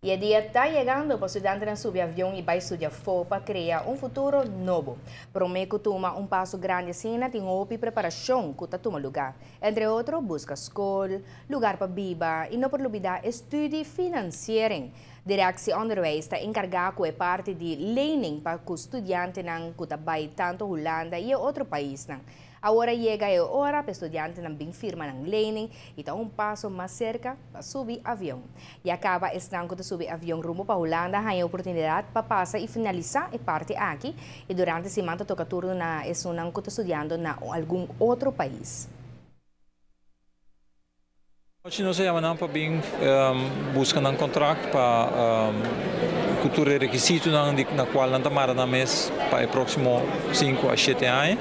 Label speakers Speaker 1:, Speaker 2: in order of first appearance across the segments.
Speaker 1: E el día está llegando para estudiantes en subavión y va a estudiar para crear un futuro nuevo. Prometo toma un paso grande assim na tem preparação que toma lugar. Entre outros, busca escola, lugar para viver e não por olvidar estudo financeiro. Direção Onderwijs está encarregada com a parte de learning para os estudantes que vai tanto Holanda e outro país. Agora chega a hora para estudantes bem firma ng learning e está passo mais cerca para subir avião. E acaba estando de subir avião rumo para Holanda, há a oportunidade para passar e finalizar a parte aqui e durante a semana toca turno na estudante que está estudando na algum outro país.
Speaker 2: Nós estamos buscando um contrato para cultura requisito na qual não estamos na mês para o próximo 5 a 7 anos.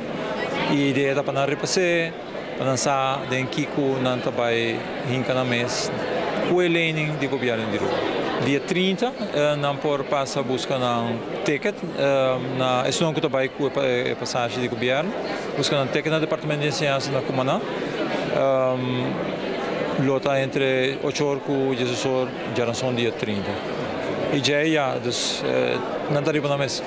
Speaker 2: E a ideia é para repassar, para lançar den Kiko não vai hinca na mês com o learning de governo de rua. Dia 30 não por passar buscando um ticket na estudante que vai com a passagem de governo, buscando um ticket no departamento de ciência na Cumaná. Lota entre 8 horas e 16 horas, já são dia 30. E já, não está na mês.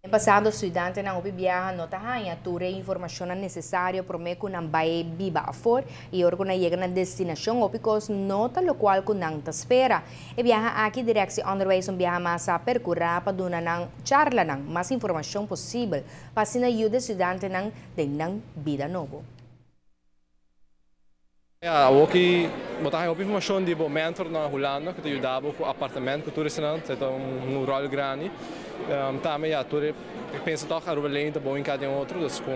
Speaker 1: No passado, estudantes não viajan não têm toda a informação necessária para que não vai viver fora e quando chega na destinação, opicos nota lo qual que não espera. E viaja aqui direção Onderwijs viaja mais a percorrer para dar charla mais informação possível para assim ajudar estudantes de vida nova.
Speaker 3: Aqui botar informação de mentor na Holanda que te ajudava com apartamento que tu restaurante é rural grande também tu pensa toch a Ruben tá bom em cada outro dus com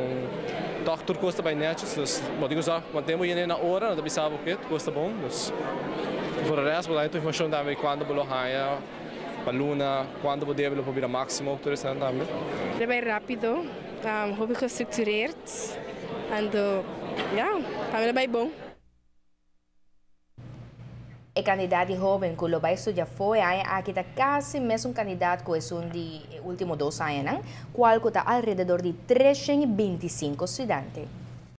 Speaker 3: toch tudo custa bem netos dus mas digo só mantemos aí na hora não pensava o que custa bom dus por resto botar informação também quando bolo raia para luna quando podemos para o máximo tu restaurante também
Speaker 4: é bem rápido hobby gestructureerd en também é bem bom.
Speaker 1: O candidato jovem que vai estudar fora aqui está quase mesmo candidato que é de últimos 2 anos, qual está alrededor de 325 estudantes.